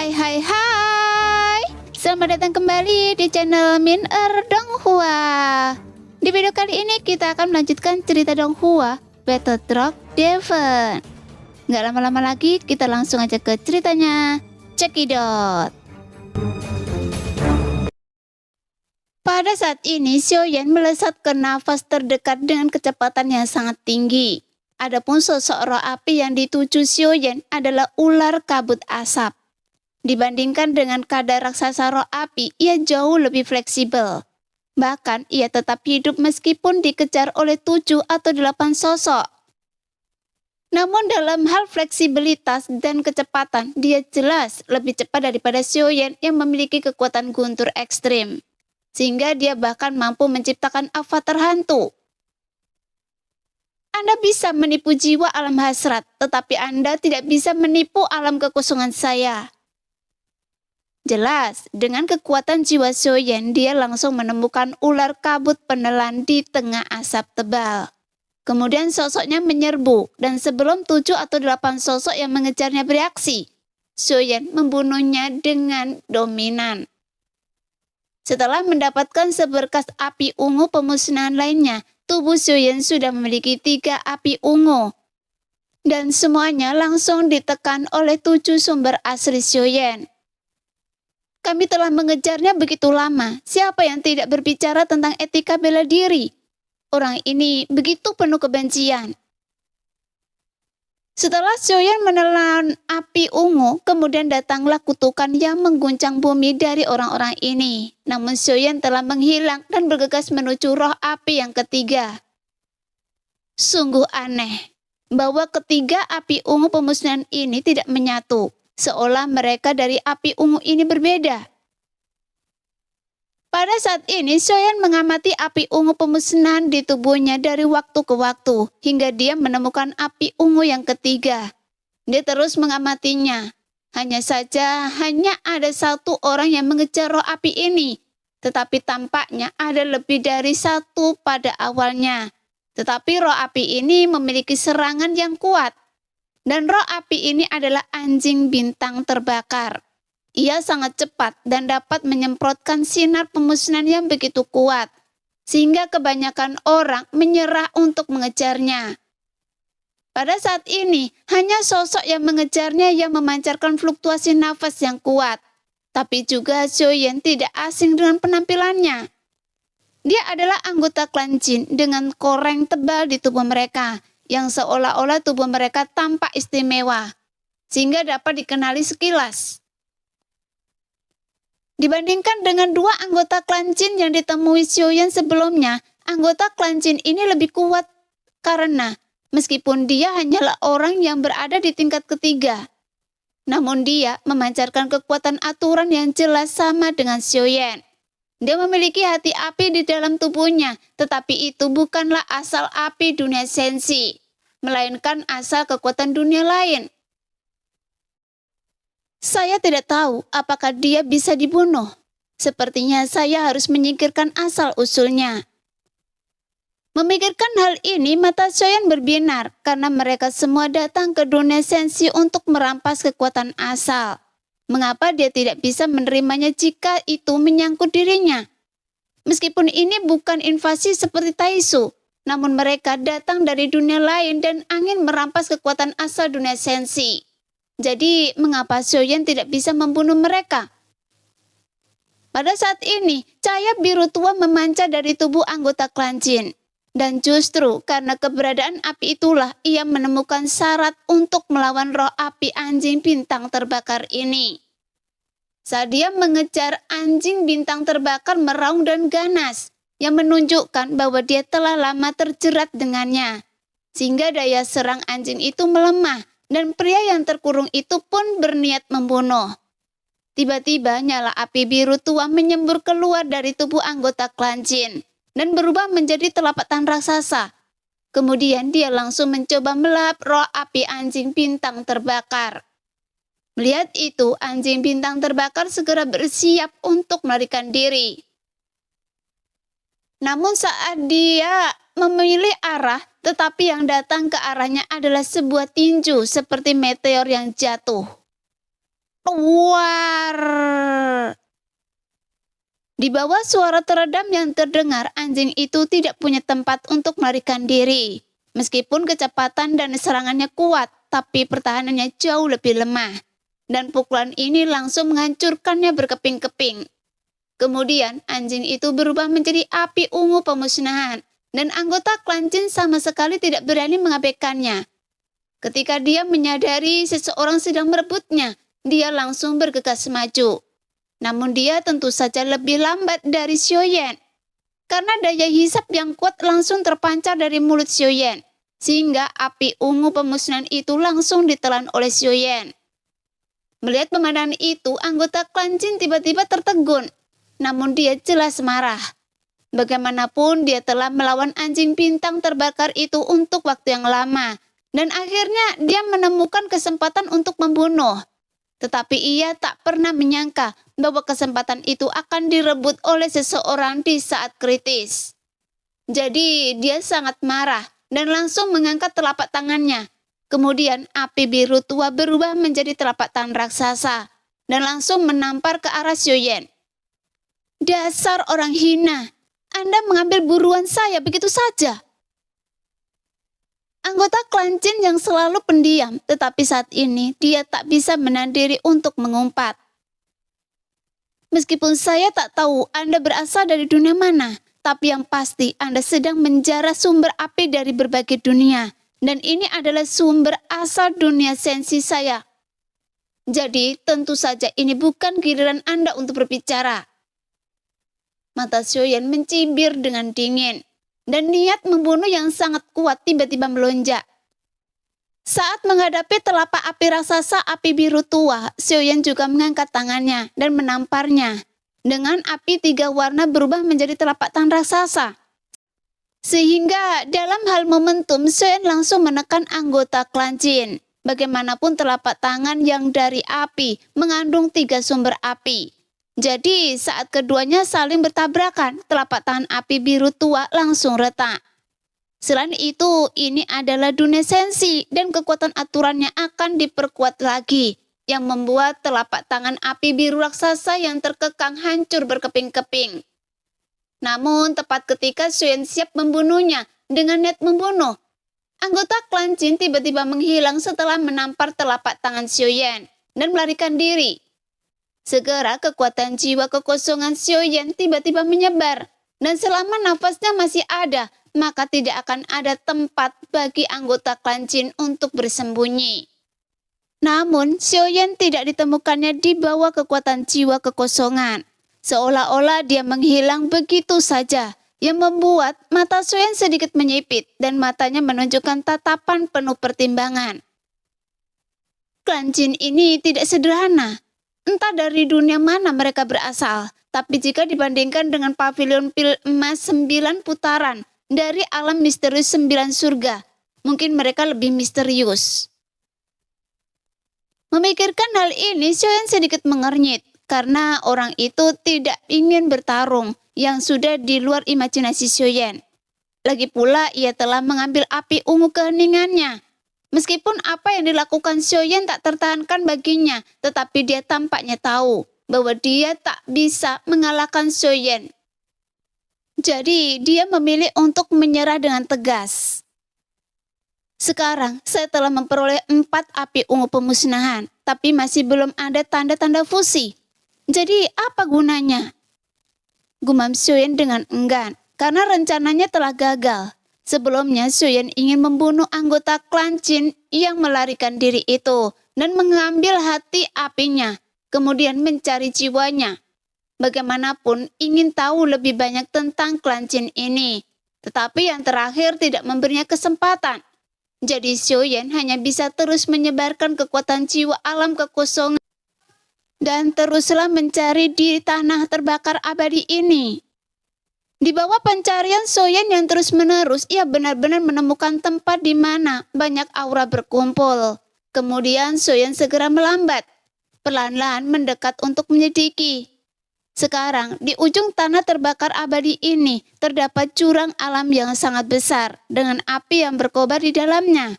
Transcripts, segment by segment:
Hai. Selamat datang kembali di channel Min Donghua. Di video kali ini kita akan melanjutkan cerita Donghua Battle Drop Devon. Nggak lama-lama lagi, kita langsung aja ke ceritanya. Cekidot. Pada saat ini, Xiaoyan melesatkan nafas terdekat dengan kecepatan yang sangat tinggi. Adapun sosok roh api yang dituju Xiaoyan adalah ular kabut asap. Dibandingkan dengan kadar raksasa roh api, ia jauh lebih fleksibel. Bahkan, ia tetap hidup meskipun dikejar oleh 7 atau 8 sosok. Namun dalam hal fleksibilitas dan kecepatan, dia jelas lebih cepat daripada Xiaoyan yang memiliki kekuatan guntur ekstrim. Sehingga dia bahkan mampu menciptakan avatar hantu. Anda bisa menipu jiwa alam hasrat, tetapi Anda tidak bisa menipu alam kekosongan saya. Jelas, dengan kekuatan jiwa Xiaoyan, dia langsung menemukan ular kabut penelan di tengah asap tebal. Kemudian sosoknya menyerbu, dan sebelum 7 atau 8 sosok yang mengejarnya bereaksi, Xiaoyan membunuhnya dengan dominan. Setelah mendapatkan seberkas api ungu pemusnahan lainnya, tubuh Xiaoyan sudah memiliki 3 api ungu. Dan semuanya langsung ditekan oleh 7 sumber asli Xiaoyan. Kami telah mengejarnya begitu lama. Siapa yang tidak berbicara tentang etika bela diri? Orang ini begitu penuh kebencian. Setelah Xiaoyan menelan api ungu, kemudian datanglah kutukan yang mengguncang bumi dari orang-orang ini. Namun Xiaoyan telah menghilang dan bergegas menuju roh api yang ketiga. Sungguh aneh bahwa ketiga api ungu pemusnahan ini tidak menyatu, seolah mereka dari api ungu ini berbeda. Pada saat ini, Xiaoyan mengamati api ungu pemusnahan di tubuhnya dari waktu ke waktu, hingga dia menemukan api ungu yang ketiga. Dia terus mengamatinya. Hanya saja, hanya ada 1 orang yang mengejar roh api ini. Tetapi tampaknya ada lebih dari 1 pada awalnya. Tetapi roh api ini memiliki serangan yang kuat. Dan roh api ini adalah anjing bintang terbakar. Ia sangat cepat dan dapat menyemprotkan sinar pemusnahan yang begitu kuat, sehingga kebanyakan orang menyerah untuk mengejarnya. Pada saat ini, hanya sosok yang mengejarnya yang memancarkan fluktuasi nafas yang kuat. Tapi juga Xiaoyan tidak asing dengan penampilannya. Dia adalah anggota klan Jin dengan koreng tebal di tubuh mereka, yang seolah-olah tubuh mereka tampak istimewa, sehingga dapat dikenali sekilas. Dibandingkan dengan 2 anggota klan Jin yang ditemui Xiaoyan sebelumnya, anggota klan Jin ini lebih kuat karena meskipun dia hanyalah orang yang berada di tingkat ketiga, namun dia memancarkan kekuatan aturan yang jelas sama dengan Xiaoyan. Dia memiliki hati api di dalam tubuhnya, tetapi itu bukanlah asal api dunia sensi, melainkan asal kekuatan dunia lain. Saya tidak tahu apakah dia bisa dibunuh. Sepertinya saya harus menyingkirkan asal-usulnya. Memikirkan hal ini, mata Xiaoyan berbinar karena mereka semua datang ke dunia sensi untuk merampas kekuatan asal. Mengapa dia tidak bisa menerimanya jika itu menyangkut dirinya? Meskipun ini bukan invasi seperti Taisu, namun mereka datang dari dunia lain dan ingin merampas kekuatan asal dunia sensi. Jadi, mengapa Xiaoyan tidak bisa membunuh mereka? Pada saat ini, cahaya biru tua memancar dari tubuh anggota klan Jin. Dan justru karena keberadaan api itulah ia menemukan syarat untuk melawan roh api anjing bintang terbakar ini. Saat dia mengejar, anjing bintang terbakar meraung dan ganas, yang menunjukkan bahwa dia telah lama terjerat dengannya. Sehingga daya serang anjing itu melemah. Dan pria yang terkurung itu pun berniat membunuh. Tiba-tiba nyala api biru tua menyembur keluar dari tubuh anggota klan Jin dan berubah menjadi telapak tangan raksasa. Kemudian dia langsung mencoba melahap roh api anjing bintang terbakar. Melihat itu, anjing bintang terbakar segera bersiap untuk melarikan diri. Namun saat dia memilih arah, tetapi yang datang ke arahnya adalah sebuah tinju seperti meteor yang jatuh. Tuar. Di bawah suara teredam yang terdengar, anjing itu tidak punya tempat untuk melarikan diri. Meskipun kecepatan dan serangannya kuat, tapi pertahanannya jauh lebih lemah. Dan pukulan ini langsung menghancurkannya berkeping-keping. Kemudian anjing itu berubah menjadi api ungu pemusnahan, dan anggota klan jin sama sekali tidak berani mengabaikannya. Ketika dia menyadari seseorang sedang merebutnya, dia langsung bergegas maju. Namun dia tentu saja lebih lambat dari Xiaoyan. Karena daya hisap yang kuat langsung terpancar dari mulut Xiaoyan, sehingga api ungu pemusnahan itu langsung ditelan oleh Xiaoyan. Melihat pemandangan itu, anggota klan jin tiba-tiba tertegun. Namun dia jelas marah. Bagaimanapun dia telah melawan anjing bintang terbakar itu untuk waktu yang lama. Dan akhirnya dia menemukan kesempatan untuk membunuh. Tetapi ia tak pernah menyangka bahwa kesempatan itu akan direbut oleh seseorang di saat kritis. Jadi dia sangat marah dan langsung mengangkat telapak tangannya. Kemudian api biru tua berubah menjadi telapak tangan raksasa dan langsung menampar ke arah Xiaoyan. Dasar orang hina, Anda mengambil buruan saya begitu saja. Anggota klan jin yang selalu pendiam, tetapi saat ini dia tak bisa menahan diri untuk mengumpat. Meskipun saya tak tahu Anda berasal dari dunia mana, tapi yang pasti Anda sedang menjara sumber api dari berbagai dunia, dan ini adalah sumber asal dunia sensi saya. Jadi tentu saja ini bukan giliran Anda untuk berbicara. Mata Xiaoyan mencibir dengan dingin. Dan niat membunuh yang sangat kuat tiba-tiba melonjak. Saat menghadapi telapak api raksasa api biru tua, Xiaoyan juga mengangkat tangannya dan menamparnya. Dengan api 3 warna berubah menjadi telapak tangan raksasa. Sehingga dalam hal momentum, Xiaoyan langsung menekan anggota klan jin. Bagaimanapun telapak tangan yang dari api mengandung 3 sumber api. Jadi saat keduanya saling bertabrakan, telapak tangan api biru tua langsung retak. Selain itu, ini adalah dunia sensi dan kekuatan aturannya akan diperkuat lagi, yang membuat telapak tangan api biru raksasa yang terkekang hancur berkeping-keping. Namun tepat ketika Xiaoyan siap membunuhnya dengan niat membunuh, anggota klan jin tiba-tiba menghilang setelah menampar telapak tangan Xiaoyan dan melarikan diri. Segera kekuatan jiwa kekosongan Xiaoyan tiba-tiba menyebar, dan selama nafasnya masih ada, maka tidak akan ada tempat bagi anggota klan jin untuk bersembunyi. Namun, Xiaoyan tidak ditemukannya di bawah kekuatan jiwa kekosongan. Seolah-olah dia menghilang begitu saja, yang membuat mata Xiaoyan sedikit menyipit dan matanya menunjukkan tatapan penuh pertimbangan. Klan jin ini tidak sederhana. Entah dari dunia mana mereka berasal, tapi jika dibandingkan dengan pavilion pil emas 9 putaran dari alam misterius 9 surga, mungkin mereka lebih misterius. Memikirkan hal ini, Xiaoyan sedikit mengernyit, karena orang itu tidak ingin bertarung yang sudah di luar imajinasi Xiaoyan. Lagi pula ia telah mengambil api ungu keheningannya. Meskipun apa yang dilakukan Xiaoyan tak tertahankan baginya, tetapi dia tampaknya tahu bahwa dia tak bisa mengalahkan Xiaoyan. Jadi dia memilih untuk menyerah dengan tegas. Sekarang saya telah memperoleh 4 api ungu pemusnahan, tapi masih belum ada tanda-tanda fusi. Jadi apa gunanya? Gumam Xiaoyan dengan enggan, karena rencananya telah gagal. Sebelumnya Xiaoyan ingin membunuh anggota klan jin yang melarikan diri itu dan mengambil hati apinya, kemudian mencari jiwanya. Bagaimanapun ingin tahu lebih banyak tentang klan jin ini, tetapi yang terakhir tidak memberinya kesempatan. Jadi Xiaoyan hanya bisa terus menyebarkan kekuatan jiwa alam kekosongan dan teruslah mencari di tanah terbakar abadi ini. Di bawah pencarian Xiaoyan yang terus-menerus, ia benar-benar menemukan tempat di mana banyak aura berkumpul. Kemudian Xiaoyan segera melambat, perlahan-lahan mendekat untuk menyelidiki. Sekarang, di ujung tanah terbakar abadi ini, terdapat jurang alam yang sangat besar, dengan api yang berkobar di dalamnya.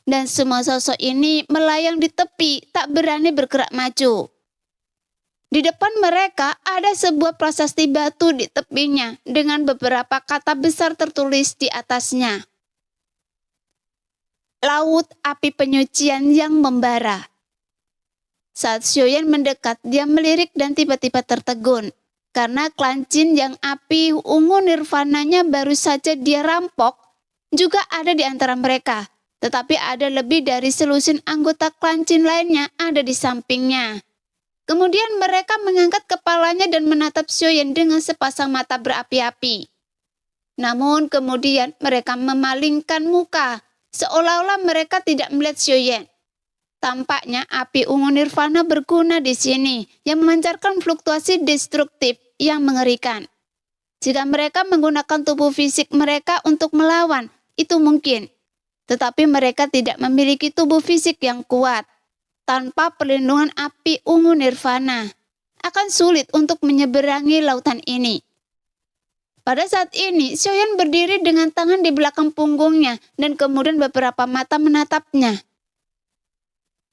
Dan semua sosok ini melayang di tepi, tak berani bergerak maju. Di depan mereka ada sebuah prasasti batu di tepinya dengan beberapa kata besar tertulis di atasnya. Laut api penyucian yang membara. Saat Xiaoyan mendekat, dia melirik dan tiba-tiba tertegun. Karena Klancin yang api ungu nirvananya baru saja dia rampok, juga ada di antara mereka. Tetapi ada lebih dari selusin anggota Klancin lainnya ada di sampingnya. Kemudian mereka mengangkat kepalanya dan menatap Xiaoyan dengan sepasang mata berapi-api. Namun kemudian mereka memalingkan muka, seolah-olah mereka tidak melihat Xiaoyan. Tampaknya api ungu nirvana berguna di sini, yang memancarkan fluktuasi destruktif yang mengerikan. Jika mereka menggunakan tubuh fisik mereka untuk melawan, itu mungkin. Tetapi mereka tidak memiliki tubuh fisik yang kuat. Tanpa perlindungan api ungu nirvana, akan sulit untuk menyeberangi lautan ini. Pada saat ini, Xiaoyan berdiri dengan tangan di belakang punggungnya dan kemudian beberapa mata menatapnya.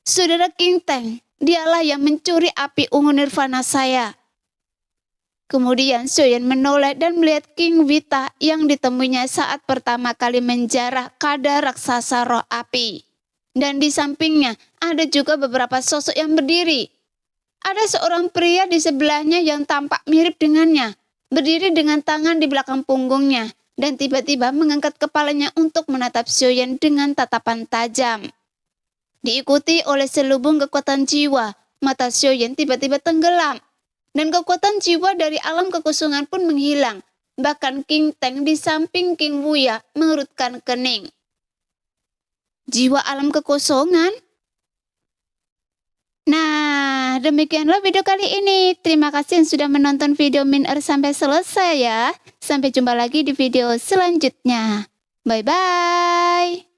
Saudara King Teng, dialah yang mencuri api ungu nirvana saya. Kemudian Xiaoyan menoleh dan melihat King Wita yang ditemuinya saat pertama kali menjarah kada raksasa roh api. Dan di sampingnya ada juga beberapa sosok yang berdiri. Ada seorang pria di sebelahnya yang tampak mirip dengannya, berdiri dengan tangan di belakang punggungnya, dan tiba-tiba mengangkat kepalanya untuk menatap Xiaoyan dengan tatapan tajam. Diikuti oleh selubung kekuatan jiwa, mata Xiaoyan tiba-tiba tenggelam. Dan kekuatan jiwa dari alam kekosongan pun menghilang. Bahkan King Teng di samping King Wuya mengerutkan kening. Jiwa alam kekosongan? Nah, demikianlah video kali ini. Terima kasih yang sudah menonton video Min-Er sampai selesai ya. Sampai jumpa lagi di video selanjutnya. Bye-bye.